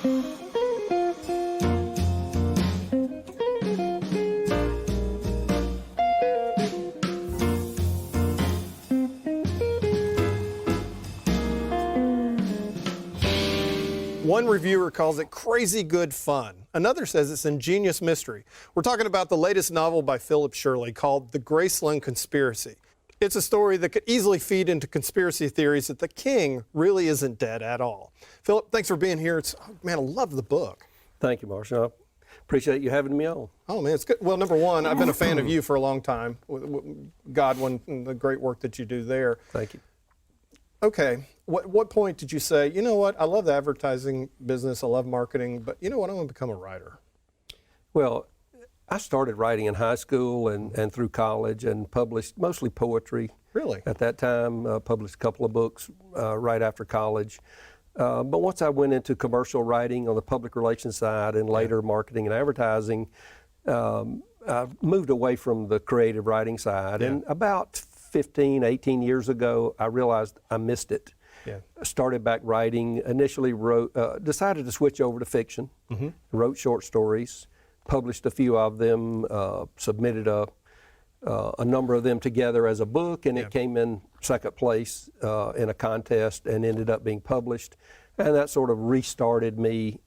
One reviewer calls it crazy good fun. Another says it's ingenious mystery. We're talking about the latest novel by Philip Shirley called The Graceland Conspiracy. It's a story that could easily feed into conspiracy theories that the king really isn't dead at all. Philip, thanks for being here. Man, I love the book. Thank you, Marshall. Appreciate you having me on. Oh, man, it's good. Well, number one, I've been a fan of you for a long time. Godwin and the great work that you do there. Thank you. Okay, what point did you say, you know what, I love the advertising business, I love marketing, but you know what, I want to become a writer? Well, I started writing in high school and through college and published mostly poetry. Really? At that time, published a couple of books right after college. But once I went into commercial writing on the public relations side and later marketing and advertising, I moved away from the creative writing side. And about 15, 18 years ago, I realized I missed it. I started back writing, initially decided to switch over to fiction, wrote short stories, published a few of them, submitted a number of them together as a book, and it came in second place in a contest and ended up being published. And that sort of restarted me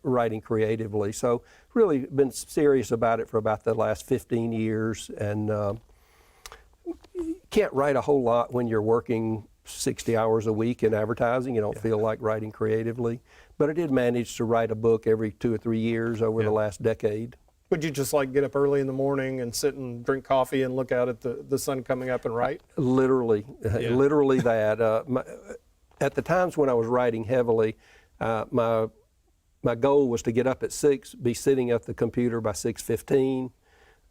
writing creatively. So really been serious about it for about the last 15 years. And can't write a whole lot when you're working 60 hours a week in advertising. You don't feel like writing creatively. But I did manage to write a book every 2 or 3 years over the last decade. Would you just like get up early in the morning and sit and drink coffee and look out at the sun coming up and write? Literally, literally that. At the times when I was writing heavily, my goal was to get up at 6, be sitting at the computer by 6:15,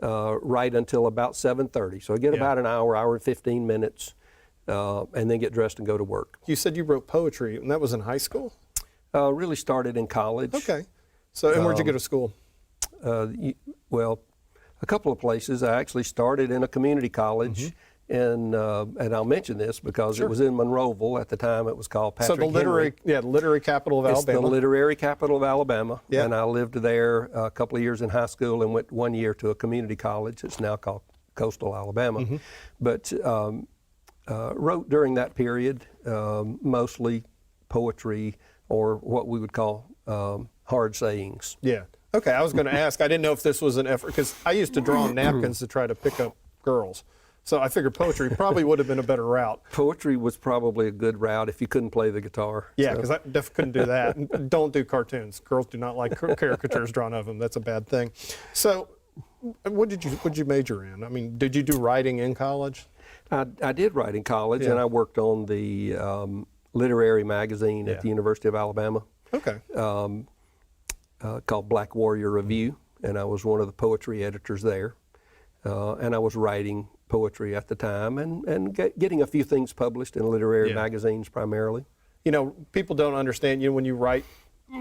write until about 7:30. So I get about an hour and 15 minutes, and then get dressed and go to work. You said you wrote poetry, and that was in high school? Really started in college. Okay. So, and where'd you go to school? Well, a couple of places. I actually started in a community college, and I'll mention this because it was in Monroeville at the time. It was called Patrick So the literary, literary capital of Alabama. It's the literary capital of Alabama, and I lived there a couple of years in high school and went 1 year to a community college. It's now called Coastal Alabama, but wrote during that period mostly poetry or what we would call hard sayings. Yeah. Okay, I was going to ask. I didn't know if this was an effort, because I used to draw on napkins to try to pick up girls. So I figured poetry probably would have been a better route. Poetry was probably a good route if you couldn't play the guitar. Yeah, because I definitely couldn't do that. And don't do cartoons. Girls do not like caricatures drawn of them. That's a bad thing. So what did you major in? I mean, did you do writing in college? I did write in college, and I worked on the literary magazine at the University of Alabama. Okay. Called Black Warrior Review, and I was one of the poetry editors there. And I was writing poetry at the time and getting a few things published in literary magazines primarily. You know, people don't understand, when you write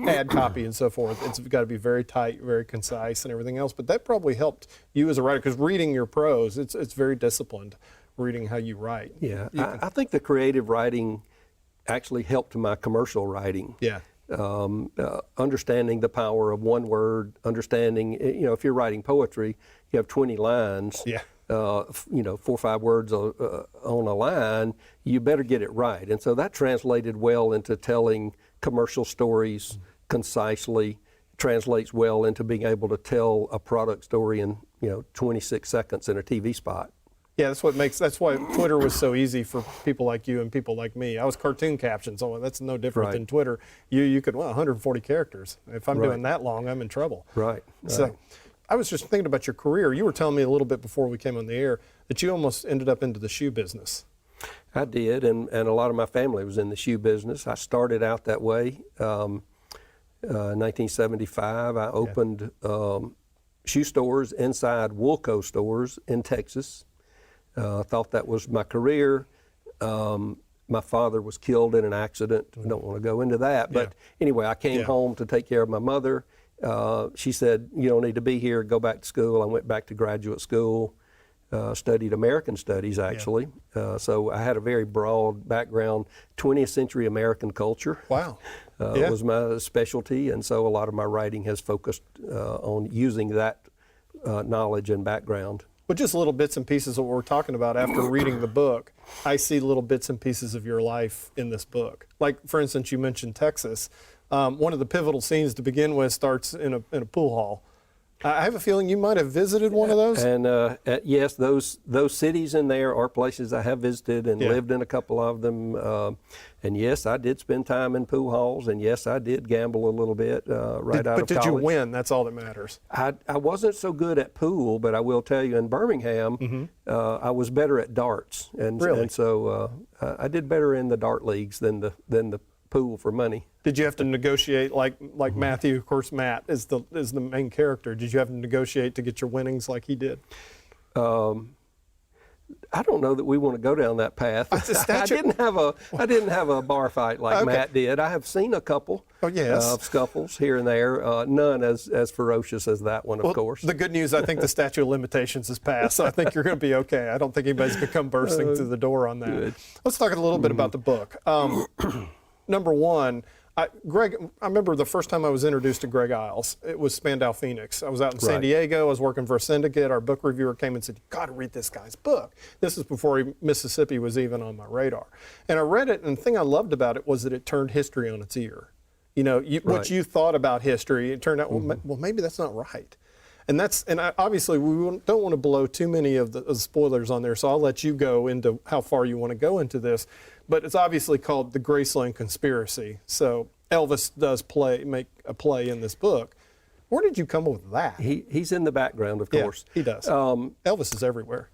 ad copy and so forth, it's got to be very tight, very concise and everything else, but that probably helped you as a writer, because reading your prose, it's very disciplined, reading how you write. Yeah, I think the creative writing actually helped my commercial writing. Yeah. Understanding the power of one word, understanding, if you're writing poetry, you have 20 lines, 4 or 5 words on a line, you better get it right. And so that translated well into telling commercial stories concisely, translates well into being able to tell a product story in, 26 seconds in a TV spot. Yeah, that's why Twitter was so easy for people like you and people like me. I was cartoon captions, so that's no different than Twitter. You could, 140 characters. If I'm doing that long, I'm in trouble. Right. So I was just thinking about your career. You were telling me a little bit before we came on the air that you almost ended up into the shoe business. I did, and a lot of my family was in the shoe business. I started out that way. In 1975, I opened shoe stores inside Woolco stores in Texas. Thought that was my career. My father was killed in an accident. I don't want to go into that. But anyway, I came home to take care of my mother. She said, you don't need to be here, go back to school. I went back to graduate school. studied American studies, actually. So I had a very broad background, 20th century American culture. Wow. Was my specialty, and so a lot of my writing has focused on using that knowledge and background. But just little bits and pieces of what we're talking about. After reading the book, I see little bits and pieces of your life in this book. Like, for instance, you mentioned Texas. One of the pivotal scenes to begin with starts in a pool hall. I have a feeling you might have visited one of those. And yes, those cities in there are places I have visited and lived in a couple of them. And yes, I did spend time in pool halls, and yes, I did gamble a little bit out of college. But did you win? That's all that matters. I wasn't so good at pool, but I will tell you, in Birmingham, I was better at darts, and so I did better in the dart leagues than the pool for money. Did you have to negotiate, like Matthew? Of course, Matt is the main character. Did you have to negotiate to get your winnings like he did? I don't know that we want to go down that path. I didn't have a bar fight like Matt did. I have seen a couple of scuffles here and there. None as ferocious as that one, of course. The good news, I think the statute of limitations is passed, so I think you're going to be okay. I don't think anybody's going to come bursting through the door on that. Good. Let's talk a little bit about the book. Number one, Greg, I remember the first time I was introduced to Greg Iles. It was Spandau Phoenix. I was out in San Diego. I was working for a syndicate. Our book reviewer came and said, "You've got to read this guy's book." This is before Mississippi was even on my radar. And I read it, and the thing I loved about it was that it turned history on its ear. You know, what you thought about history, it turned out, well, maybe that's not right. And obviously we don't want to blow too many of the spoilers on there, so I'll let you go into how far you want to go into this. But it's obviously called the Graceland Conspiracy. So Elvis does make a play in this book. Where did you come up with that? He's in the background, of course. He does. Elvis is everywhere.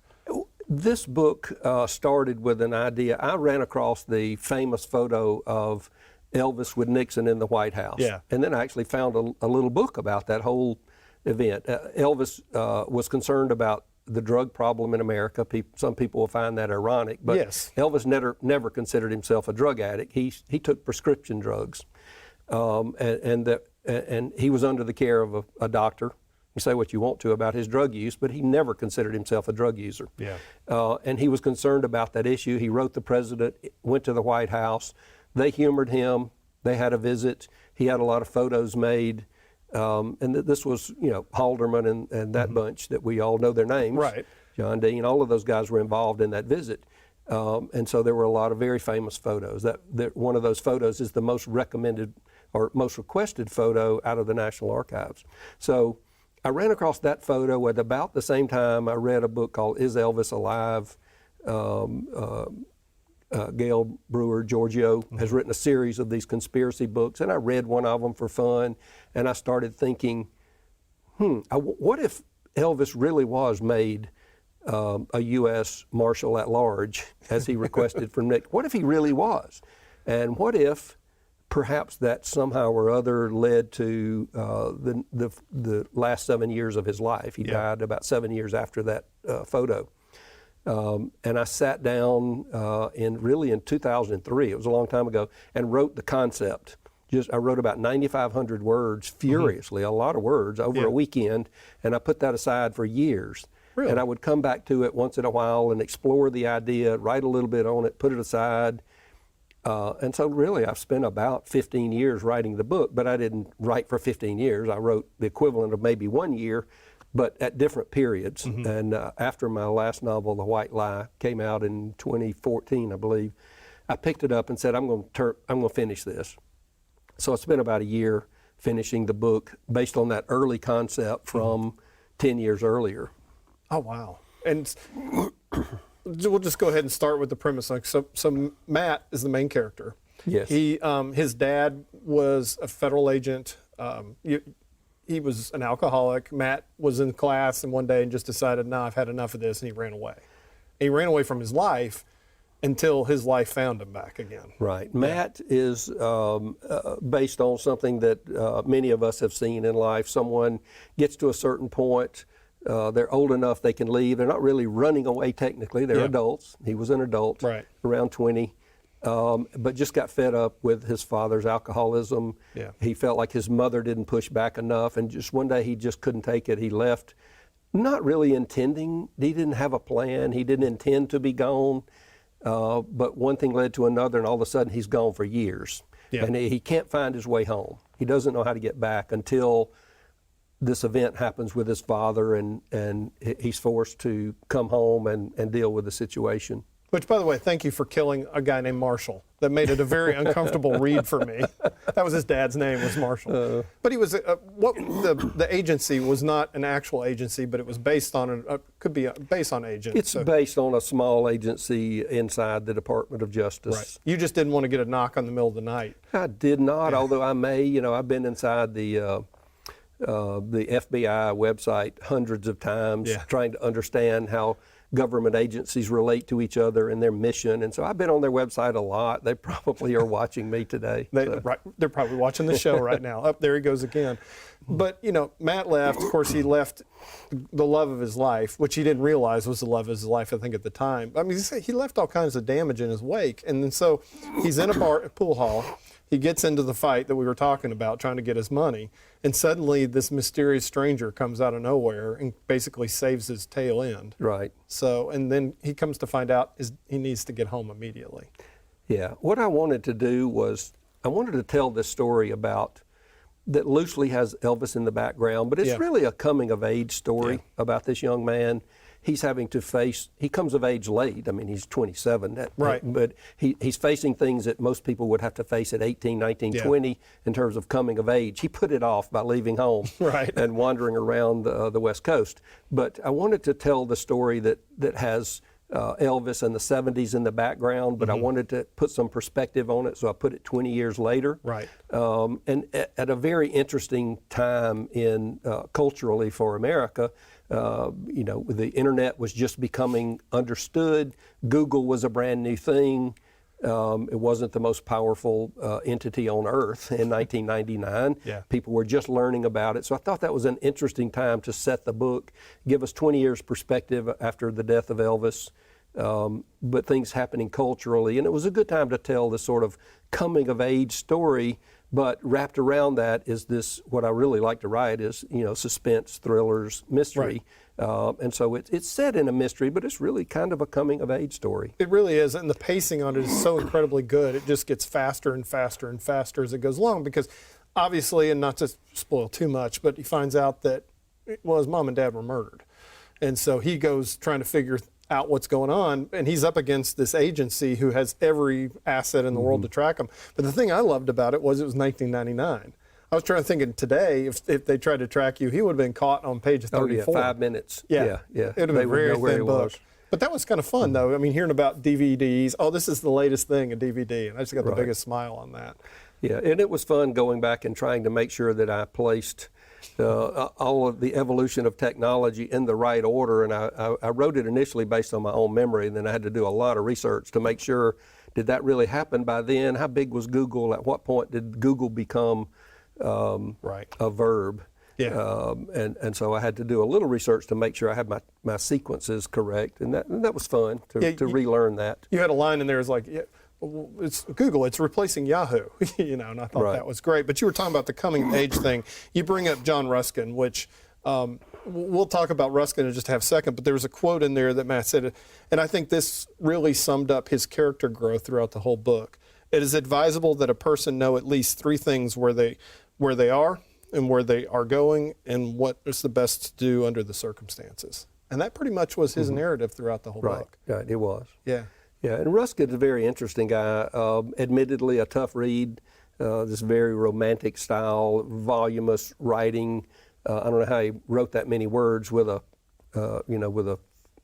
This book started with an idea. I ran across the famous photo of Elvis with Nixon in the White House. Yeah. And then I actually found a little book about that whole event. Elvis was concerned about the drug problem in America. Some people will find that ironic, but Elvis never considered himself a drug addict. He took prescription drugs, and he was under the care of a doctor. You say what you want to about his drug use, but he never considered himself a drug user. Yeah. And he was concerned about that issue. He wrote the president, went to the White House. They humored him. They had a visit. He had a lot of photos made. And this was, Halderman and that bunch that we all know their names. Right. John Dean, all of those guys were involved in that visit. And so there were a lot of very famous photos. That one of those photos is the most recommended or most requested photo out of the National Archives. So I ran across that photo at about the same time I read a book called Is Elvis Alive? Gail Brewer Giorgio has written a series of these conspiracy books, and I read one of them for fun, and I started thinking, what if Elvis really was made a U.S. Marshal at Large, as he requested from Nick? What if he really was? And what if perhaps that somehow or other led to the last 7 years of his life? He died about 7 years after that photo. And I sat down in 2003, it was a long time ago, and wrote the concept. I wrote about 9,500 words furiously, a lot of words, over a weekend, and I put that aside for years. Really? And I would come back to it once in a while and explore the idea, write a little bit on it, put it aside. And so really I've spent about 15 years writing the book, but I didn't write for 15 years. I wrote the equivalent of maybe 1 year, but at different periods. And after my last novel, The White Lie, came out in 2014, I believe, I picked it up and said, I'm going to finish this. So I spent about a year finishing the book based on that early concept from 10 years earlier. Oh, wow. And we'll just go ahead and start with the premise. So Matt is the main character. Yes. His dad was a federal agent. He was an alcoholic. Matt was in class and one day and just decided, no, I've had enough of this, and he ran away. He ran away from his life until his life found him back again. Right. Matt is based on something that many of us have seen in life. Someone gets to a certain point, they're old enough they can leave. They're not really running away technically. They're adults. He was an adult, around 20. But just got fed up with his father's alcoholism. Yeah. He felt like his mother didn't push back enough, and just one day he just couldn't take it. He left Not really intending. He didn't have a plan. He didn't intend to be gone. But one thing led to another, and all of a sudden he's gone for years. Yeah. And he can't find his way home. He doesn't know how to get back until this event happens with his father, and he's forced to come home and deal with the situation. Which, by the way, thank you for killing a guy named Marshall. That made it a very uncomfortable read for me. That was his dad's name, was Marshall. But he was the agency was not an actual agency, but it was based on could be based on agents. It's based on a small agency inside the Department of Justice. Right. You just didn't want to get a knock on the middle of the night. I did not, although I may. You know, I've been inside the FBI website hundreds of times, trying to understand how government agencies relate to each other and their mission. And so I've been on their website a lot. They probably are watching me today. They're probably watching the show right now. Up there he goes again. But, you know, Matt left. Of course, he left the love of his life, which he didn't realize was the love of his life, I think, at the time. I mean, he left all kinds of damage in his wake. And then so he's in a pool hall. He gets into the fight that we were talking about, trying to get his money, and suddenly this mysterious stranger comes out of nowhere and basically saves his tail end. Right. So, and then he comes to find out he needs to get home immediately. Yeah. What I wanted to do was I wanted to tell this story about that loosely has Elvis in the background, but it's really a coming of age story about this young man. He's having to face, he comes of age late. I mean, he's 27. Right. But he's facing things that most people would have to face at 18, 19, 20 in terms of coming of age. He put it off by leaving home and wandering around the West Coast. But I wanted to tell the story that has Elvis and the 70s in the background, but I wanted to put some perspective on it, so I put it 20 years later. Right. And at a very interesting time in culturally for America. You know, the internet was just becoming understood. Google was a brand new thing. It wasn't the most powerful entity on earth in 1999. People were just learning about it. So I thought that was an interesting time to set the book, give us 20 years perspective after the death of Elvis, but things happening culturally. And it was a good time to tell this sort of coming of age story. But wrapped around that is this, what I really like to write is, you know, suspense, thrillers, mystery. And so it's set in a mystery, but it's really kind of a coming of age story. It really is, and the pacing on it is so incredibly good. It just gets faster and faster and faster as it goes along, because obviously, and not to spoil too much, but he finds out that, well, his mom and dad were murdered. And so he goes trying to figure out what's going on, and he's up against this agency who has every asset in the world to track him. But the thing I loved about it was 1999. I was trying to think today, if they tried to track you, he would have been caught on page 34. 5 minutes. Yeah. It would have been a very thin book. But that was kind of fun, though. I mean, hearing about DVDs, this is the latest thing, a DVD, and I just got the biggest smile on that. Yeah, and it was fun going back and trying to make sure that I placed all of the evolution of technology in the right order, and I wrote it initially based on my own memory, and then I had to do a lot of research to make sure, did that really happen by then? How big was Google? At what point did Google become a verb? And so I had to do a little research to make sure I had my sequences correct, and that was fun to relearn that. You had a line in there, it's like, it's Google, it's replacing Yahoo, you know, and I thought that was great. But you were talking about the coming of age thing. You bring up John Ruskin, which we'll talk about Ruskin in just a half second, but there was a quote in there that Matt said, and I think this really summed up his character growth throughout the whole book. It is advisable that a person know at least three things: where they are and where they are going, and what is the best to do under the circumstances. And that pretty much was his narrative throughout the whole book. Right, it was. Yeah. Yeah, and Ruskin's a very interesting guy. Admittedly, a tough read. This very romantic style, voluminous writing. I don't know how he wrote that many words with a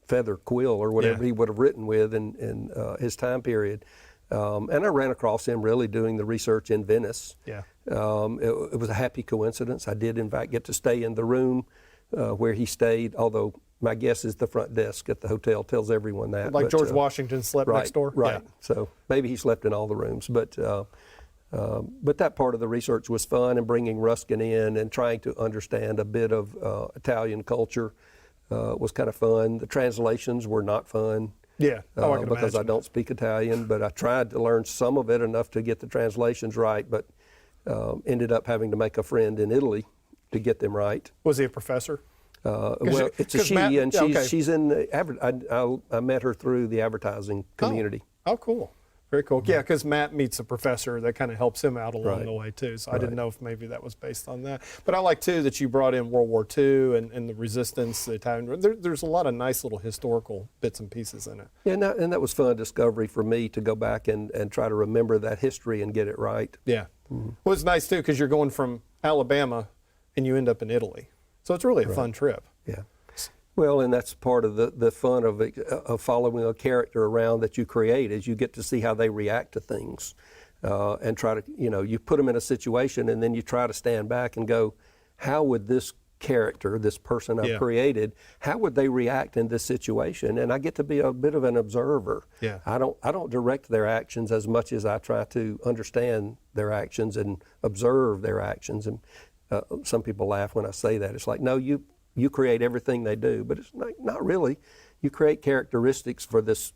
feather quill or whatever he would have written with in his time period. And I ran across him really doing the research in Venice. Yeah. It was a happy coincidence. I did, in fact, get to stay in the room where he stayed, although my guess is the front desk at the hotel tells everyone that. Like George Washington slept next door? Right. Yeah. So maybe he slept in all the rooms. But that part of the research was fun, and bringing Ruskin in and trying to understand a bit of Italian culture was kind of fun. The translations were not fun. Yeah, because I don't speak Italian, but I tried to learn some of it enough to get the translations right, but ended up having to make a friend in Italy to get them right. Was he a professor? Well, it's a she, Matt, and okay. she's in the I met her through the advertising community. Oh, cool. Very cool. Yeah, because Matt meets a professor that kind of helps him out along Right. the way, too. So I didn't know if maybe that was based on that. But I like, too, that you brought in World War II and the resistance, the Italian. There's a lot of nice little historical bits and pieces in it. Yeah, and that was fun discovery for me to go back and try to remember that history and get it right. Yeah. Well, it's nice, too, because you're going from Alabama and you end up in Italy. So it's really a fun trip. Yeah. Well, and that's part of the fun of following a character around that you create, is you get to see how they react to things, and try to, you put them in a situation, and then you try to stand back and go, how would this character, this person I've created, how would they react in this situation? And I get to be a bit of an observer. Yeah. I don't direct their actions as much as I try to understand their actions and observe their actions. And some people laugh when I say that. It's like, no, you create everything they do, but it's not really. You create characteristics for this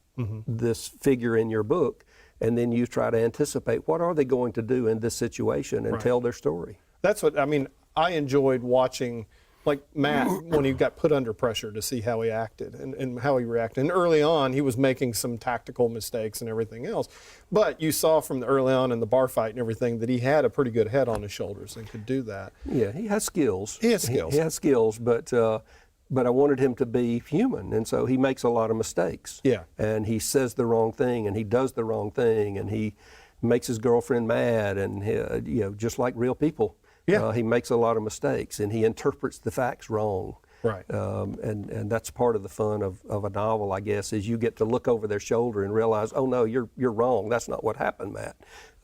figure in your book, and then you try to anticipate what are they going to do in this situation and tell their story. That's what, I mean, I enjoyed watching, like Matt, when he got put under pressure to see how he acted and how he reacted. And early on, he was making some tactical mistakes and everything else. But you saw from the early on in the bar fight and everything that he had a pretty good head on his shoulders and could do that. Yeah, he has skills. He has skills. He has skills, but I wanted him to be human, and so he makes a lot of mistakes. Yeah. And he says the wrong thing, and he does the wrong thing, and he makes his girlfriend mad, and just like real people. Yeah. He makes a lot of mistakes, and he interprets the facts wrong. Right. And that's part of the fun of a novel, I guess, is you get to look over their shoulder and realize, oh no, you're wrong. That's not what happened, Matt.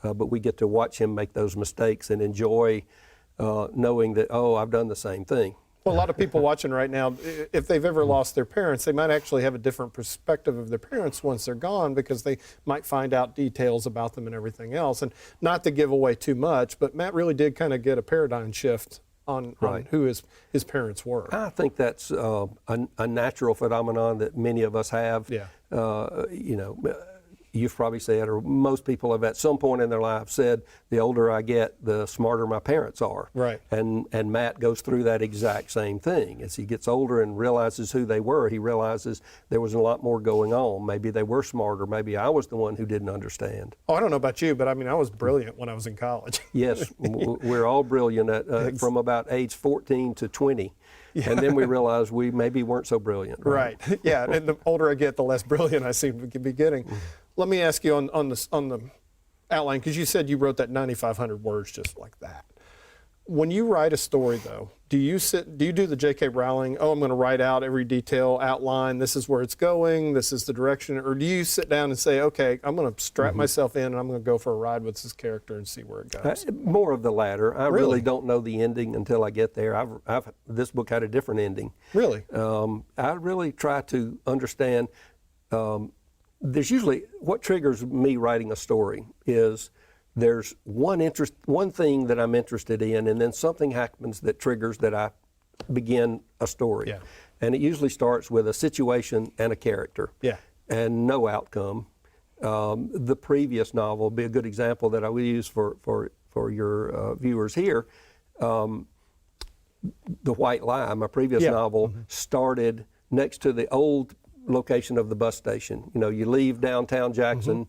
But we get to watch him make those mistakes and enjoy knowing that, oh, I've done the same thing. Well, a lot of people watching right now, if they've ever lost their parents, they might actually have a different perspective of their parents once they're gone, because they might find out details about them and everything else. And not to give away too much, but Matt really did kind of get a paradigm shift on who his parents were. I think that's a natural phenomenon that many of us have. Yeah. You've probably said, or most people have at some point in their life said, the older I get, the smarter my parents are. Right. And Matt goes through that exact same thing. As he gets older and realizes who they were, he realizes there was a lot more going on. Maybe they were smarter. Maybe I was the one who didn't understand. Oh, I don't know about you, but I mean, I was brilliant when I was in college. Yes, we're all brilliant from about age 14 to 20. Yeah. And then we realized we maybe weren't so brilliant. Right. Yeah, and the older I get, the less brilliant I seem to be getting. Let me ask you on the outline, because you said you wrote that 9,500 words just like that. When you write a story, though, do you do the J.K. Rowling, I'm going to write out every detail, outline, this is where it's going, this is the direction, or do you sit down and say, okay, I'm going to strap myself in and I'm going to go for a ride with this character and see where it goes? More of the latter. I Really? don't know the ending until I get there. This book had a different ending. Really? I really try to understand. There's usually, what triggers me writing a story is there's one thing that I'm interested in, and then something happens that triggers that I begin a story. Yeah. And it usually starts with a situation and a character. Yeah. And no outcome. The previous novel would be a good example that I will use for your viewers here. The White Lie, my previous novel, started next to the old location of the bus station. You leave downtown Jackson,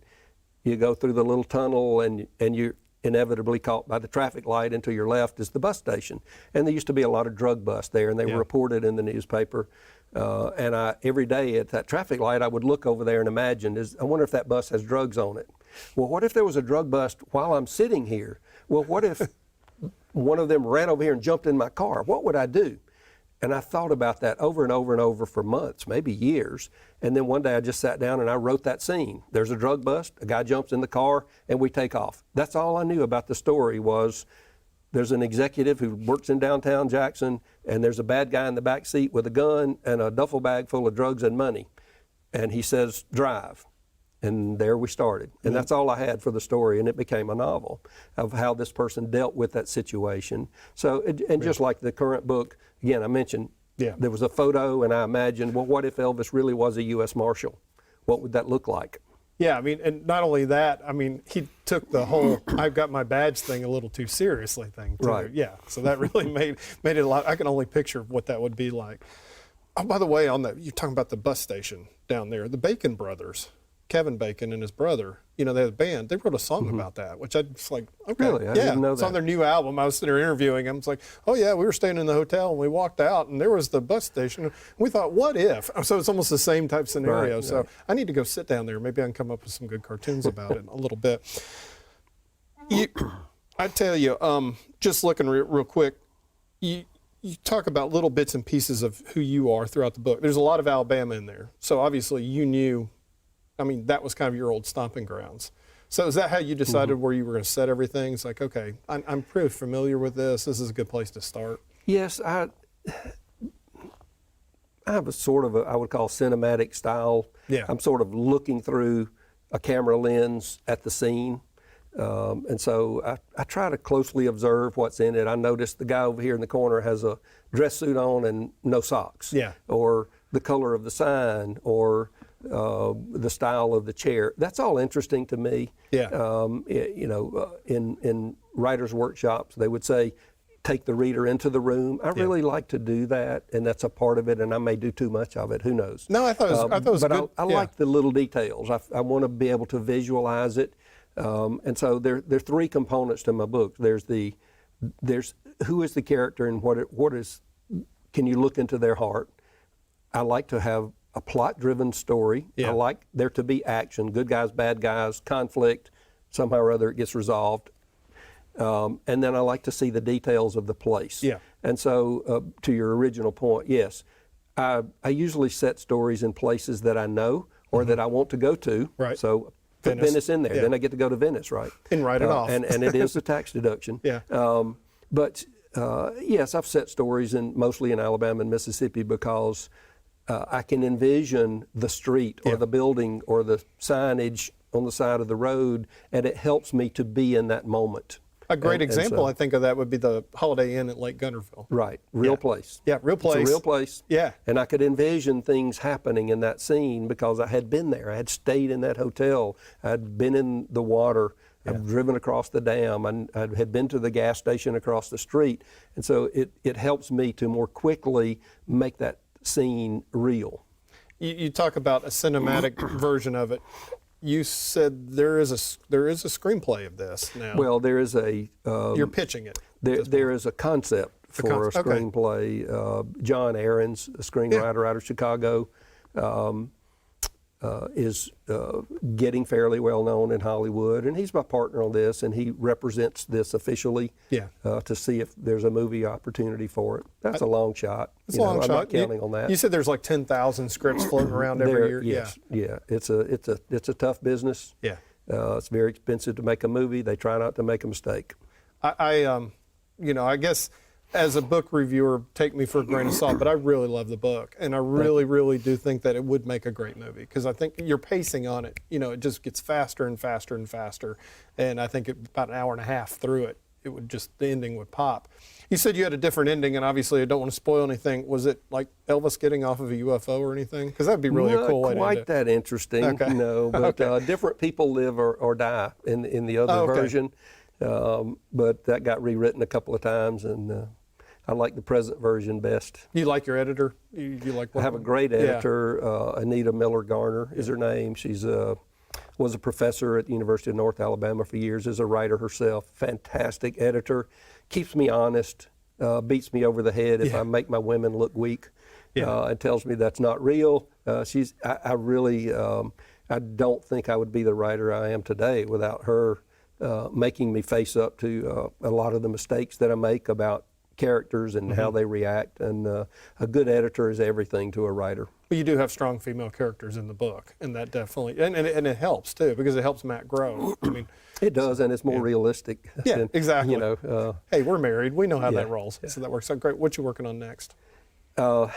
you go through the little tunnel, and you're inevitably caught by the traffic light, and to your left is the bus station. And there used to be a lot of drug busts there, and they were reported in the newspaper. And every day at that traffic light, I would look over there and imagine, I wonder if that bus has drugs on it. Well, what if there was a drug bust while I'm sitting here? Well, what if one of them ran over here and jumped in my car? What would I do? And I thought about that over and over and over for months, maybe years. And then one day I just sat down and I wrote that scene. There's a drug bust, a guy jumps in the car, and we take off. That's all I knew about the story was there's an executive who works in downtown Jackson, and there's a bad guy in the back seat with a gun and a duffel bag full of drugs and money. And he says, drive. And there we started. And that's all I had for the story, and it became a novel of how this person dealt with that situation. So, and just like the current book, again, I mentioned there was a photo, and I imagined, well, what if Elvis really was a U.S. Marshal? What would that look like? Yeah, I mean, and not only that, I mean, he took the whole "I've got my badge" thing a little too seriously thing, too. Right. Yeah, so that really made it a lot. I can only picture what that would be like. Oh, by the way, you're talking about the bus station down there, the Bacon brothers, Kevin Bacon and his brother. You know, they had a band. They wrote a song about that, which I was like, okay, Really? I yeah, didn't know it's that. on their new album. I was sitting there interviewing them. It's like, oh yeah, we were staying in the hotel and we walked out and there was the bus station. And we thought, what if? So it's almost the same type scenario. Right, so right. I need to go sit down there. Maybe I can come up with some good cartoons about it in a little bit. I tell you, just looking real quick, you talk about little bits and pieces of who you are throughout the book. There's a lot of Alabama in there. So obviously you knew, I mean, that was kind of your old stomping grounds. So is that how you decided where you were going to set everything? It's like, okay, I'm pretty familiar with this. This is a good place to start. Yes, I have a sort of I would call cinematic style. Yeah. I'm sort of looking through a camera lens at the scene. And so I try to closely observe what's in it. I noticed the guy over here in the corner has a dress suit on and no socks. Yeah. Or the color of the sign, or the style of the chair. That's all interesting to me. Yeah. In writers' workshops, they would say, take the reader into the room. I really like to do that, and that's a part of it, and I may do too much of it. Who knows? No, I thought it was but good. I like the little details. I want to be able to visualize it. And so there are three components to my book. There's who is the character and can you look into their heart? I like to have a plot-driven story. Yeah. I like there to be action, good guys, bad guys, conflict, somehow or other it gets resolved. And then I like to see the details of the place. Yeah. And so to your original point, yes, I usually set stories in places that I know or that I want to go to. Right. So put Venice in there. Yeah. Then I get to go to Venice, right? And write it off. And it is a tax deduction. Yeah. But yes, I've set stories mostly in Alabama and Mississippi because I can envision the street or the building or the signage on the side of the road, and it helps me to be in that moment. A great example, so, I think, of that would be the Holiday Inn at Lake Gunterville. Right, real place. Yeah, real place. It's a real place. Yeah. And I could envision things happening in that scene because I had been there. I had stayed in that hotel. I'd been in the water. I'd driven across the dam. I had been to the gas station across the street. And so it helps me to more quickly make that scene real. You talk about a cinematic version of it. You said there is a screenplay of this now. Well, there is a... You're pitching it. There is a concept for a okay. screenplay. John Aarons, a screenwriter out of Chicago, is getting fairly well known in Hollywood, and he's my partner on this, and he represents this officially to see if there's a movie opportunity for it. That's a long shot. It's a long shot. I'm not counting on that. You said there's like 10,000 scripts floating around every year. Yes, yeah. It's a tough business. Yeah. It's very expensive to make a movie. They try not to make a mistake. I guess as a book reviewer, take me for a grain of salt, but I really love the book, and I really, really do think that it would make a great movie because I think your pacing on it, it just gets faster and faster and faster, and I think about an hour and a half through it, the ending would pop. You said you had a different ending, and obviously I don't want to spoil anything. Was it like Elvis getting off of a UFO or anything? Because that'd be really a cool way to end it. Not quite that interesting, okay. No, but different people live or die in the other version. But that got rewritten a couple of times, and I like the present version best. You like your editor? You like? I have a great editor, Anita Miller Garner is her name. She's was a professor at the University of North Alabama for years, is a writer herself. Fantastic editor, keeps me honest, beats me over the head if I make my women look weak, and tells me that's not real. I really don't think I would be the writer I am today without her making me face up to a lot of the mistakes that I make about characters and how they react. And a good editor is everything to a writer. But you do have strong female characters in the book, and that definitely, and it helps too, because it helps Matt grow. I mean, it does, and it's more realistic. Yeah, than, exactly. Hey, we're married. We know how that rolls. Yeah. So that works out great. What you working on next? A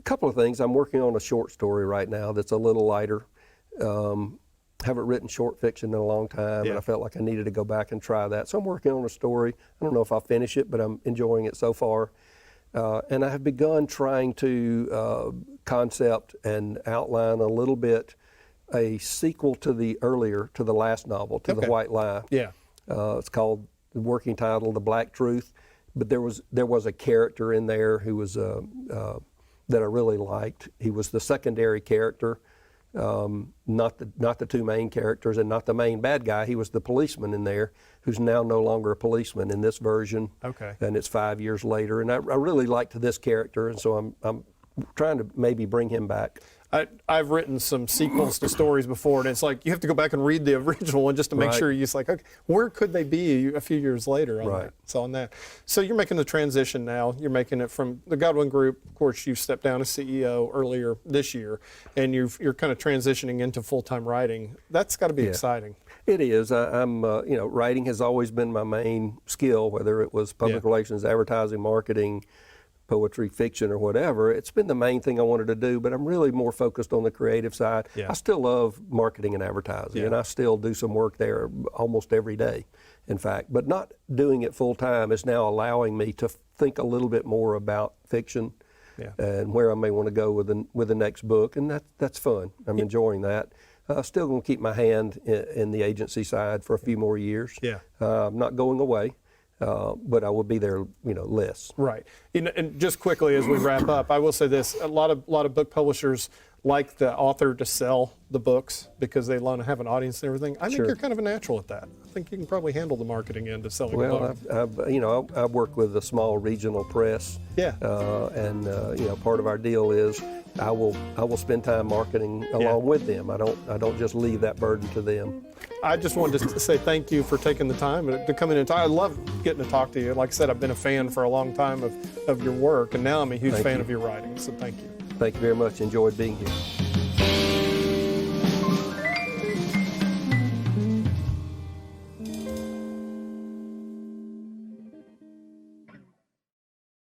couple of things. I'm working on a short story right now that's a little lighter. Haven't written short fiction in a long time, and I felt like I needed to go back and try that. So I'm working on a story. I don't know if I'll finish it, but I'm enjoying it so far. And I have begun trying to concept and outline a little bit a sequel to the last novel, to The White Lie. Yeah. It's called, the working title, The Black Truth. But there was a character in there who was that I really liked. He was the secondary character, not the two main characters, and not the main bad guy. He was the policeman in there, who's now no longer a policeman in this version. Okay. And it's 5 years later, and I really liked this character, and so I'm trying to maybe bring him back. I've written some sequels to stories before, and it's like you have to go back and read the original one just to make sure you're just like, okay, where could they be a few years later on that? So on that. So you're making the transition now. You're making it from the Godwin Group. Of course, you stepped down as CEO earlier this year, and you're kind of transitioning into full-time writing. That's got to be exciting. It is. Writing has always been my main skill, whether it was public relations, advertising, marketing, poetry, fiction, or whatever. It's been the main thing I wanted to do, but I'm really more focused on the creative side. I still love marketing and advertising, and I still do some work there almost every day, in fact. But not doing it full time is now allowing me to think a little bit more about fiction and where I may want to go with the next book, and that's fun. I'm enjoying that. Still going to keep my hand in the agency side for a few more years. I'm not going away. But I will be there, less. Right. And just quickly as we wrap up, I will say this: a lot of book publishers like the author to sell the books because they want to have an audience and everything. I think you're kind of a natural at that. I think you can probably handle the marketing end of selling a book. Well, I've worked with a small regional press. And part of our deal is I will spend time marketing along with them. I don't just leave that burden to them. I just wanted to say thank you for taking the time to come in and talk. I love getting to talk to you. Like I said, I've been a fan for a long time of your work, and now I'm a huge fan of your writing, so thank you. Thank you very much. Enjoyed being here.